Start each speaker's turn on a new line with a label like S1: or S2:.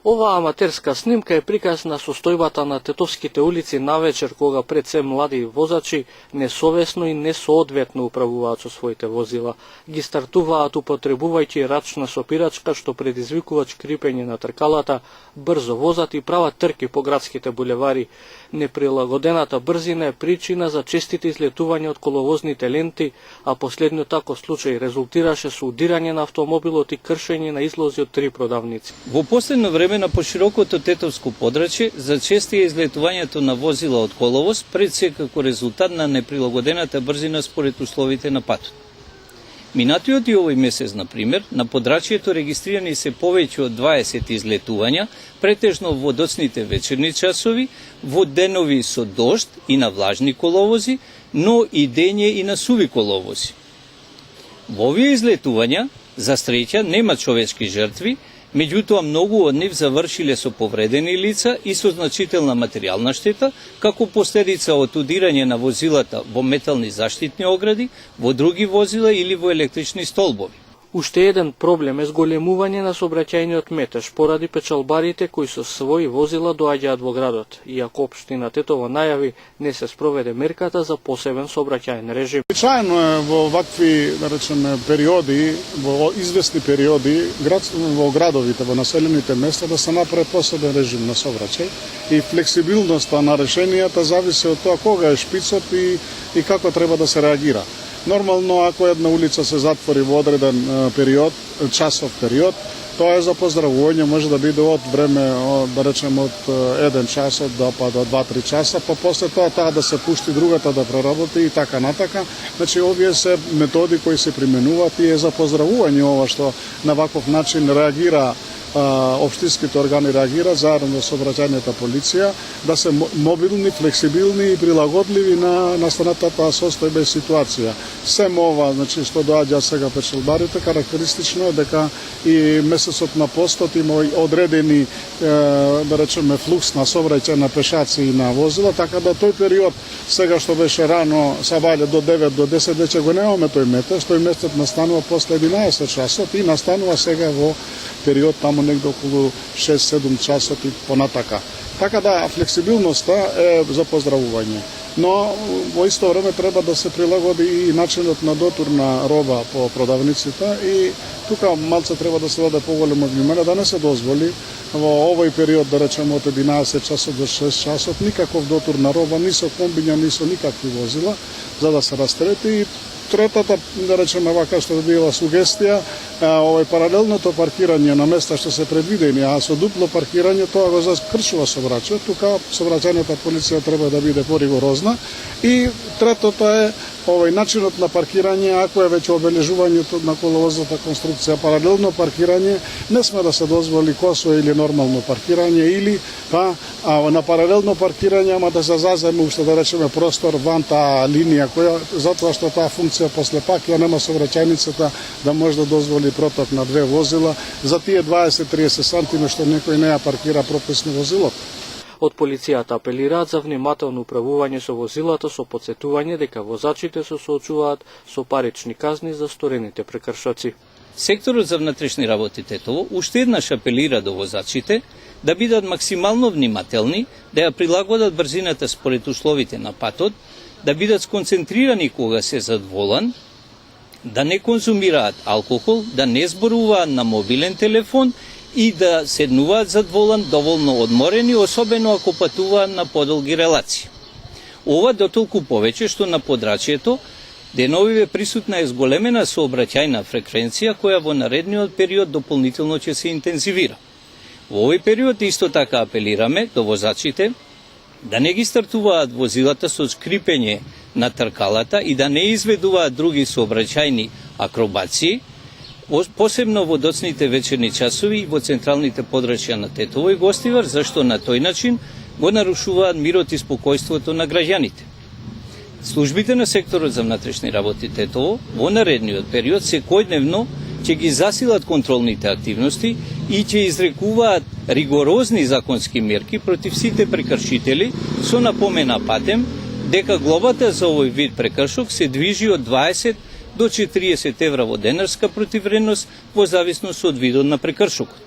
S1: Оваа аматерска снимка е приказ на состојбата на тетовските улици навечер, кога пред се млади возачи несовесно и несоодветно управуваат со своите возила. Ги стартуваат употребувајќи рачна сопирачка, што предизвикува шкрипење на тркалата, брзо возат и прават трки по градските булевари. Неприлагодената брзина е причина за честите излетувања од коловозните ленти, а последниот таков случај резултираше со удирање на автомобилот и кршење на излози од 3 продавници.
S2: Во последно време на поширокото тетовско подрачје зачести е излетувањето на возила од коловоз, пред се како резултат на неприлагодената брзина според условите на патот. Минатиот и овој месец, на пример, на подрачјето регистрирани се повеќе од 20 излетувања, претежно во доцните вечерни часови, во денови со дожд и на влажни коловози, но и дење и на суви коловози. Во овие излетувања, за среќа, нема човечки жртви, меѓутоа многу од нив завршиле со повредени лица и со значителна материјална штета, како последица од удирање на возилата во метални заштитни огради, во други возила или во електрични столбови.
S1: Уште еден проблем е зголемување на сообраќајниот метеж поради печалбарите кои со своји возила доаѓаат во градот, иако општина Тетово најави не се спроведе мерката за посебен сообраќајен режим.
S3: Обичаено е во вакви, да речеме, периоди, во известни периоди, во градовите, во населените места да се направи посебен режим на сообраќај и флексибилноста на решенијата зависи од тоа кога е шпицот и како треба да се реагира. Нормално, ако една улица се затвори во одреден период, часов период, тоа е за поздравување, може да биде од време, да речем, од 1 час до 2-3 часа, па после тоа таа да се пушти другата да проработи и така натака. Значи, овие се методи кои се применуваат и е за поздравување ова што на ваков начин реагира општинските органи реагираат заедно со сообраќајната полиција да се мобилни, флексибилни и прилагодливи на настанатата состојба и ситуација. Сем ова, значи, што доаѓа сега печалбарите, карактеристично е дека и месецот на постот има одредени, да речеме, флукс на сообраќај на пешаци и на возила, така да тој период сега што беше рано сабајле до 9 до 10 вече го немаме тој метеж, тој метеж настанува после 11 часот и настанува сега во период тамо негде околу 6-7 часот и понатака. Така да, флексибилноста е за поздравување. Но во исто време треба да се прилагоди и начинот на дотур на роба по продавниците и тука малце треба да се даде поголемо внимание да не се дозволи во овој период, да речеме од 11 часот до 6 часот, никаков дотур на роба, ни со комбиња, ни со никакви возила, за да се растрети. И третата, да речеме вака што била сугестија, овој паралелното паркирање на места што се предвидени, а со дупло паркирање тоа го закршува сообраќајот, тука сообраќајната полиција треба да биде поригорозна. И третото е овој начинот на паркирање, ако е веќе обележувањето на коловозната конструкција, паралелно паркирање, не сме да се дозволи косо или нормално паркирање или на паралелно паркирање, ама да се заземе уште, да речеме, простор ван таа линија, која затоа што таа функција после пак ја нема сообраќајницата да може да дозволи проток на 2 возила за тие 20-30 сантиме што некој не ја паркира прописно возилото.
S1: Од полицијата апелираат за внимателно управување со возилата со потсетување дека возачите се соочуваат со парични казни за сторените прекршоци.
S2: Секторот за внатрешни работи Тетово уште еднаш апелира до возачите да бидат максимално внимателни, да ја прилагодат брзината според условите на патот, да бидат сконцентрирани кога се зад волан, да не конзумираат алкохол, да не зборуваат на мобилен телефон и да седнуваат зад волан доволно одморени, особено ако патуваат на подолги релации. Ова дотолку повеќе што на подрачјето деновиве присутна е зголемена сообраќајна фреквенција која во наредниот период дополнително ќе се интензивира. Во овој период исто така апелираме до возачите да не ги стартуваат возилата со скрипење на тркалата и да не изведуваат други сообраќајни акробации, посебно во доцните вечерни часови и во централните подрачја на Тетово и Гостивар, зашто на тој начин го нарушуваат мирот и спокојството на граѓаните. Службите на секторот за внатрешни работи Тетово во наредниот период секојдневно ќе ги засилат контролните активности и ќе изрекуваат ригорозни законски мерки против сите прекршители со напомена патем дека глобата за овој вид прекршок се движи од 20 до 40 евра во денарска противвредност во зависност од видот на прекршокот.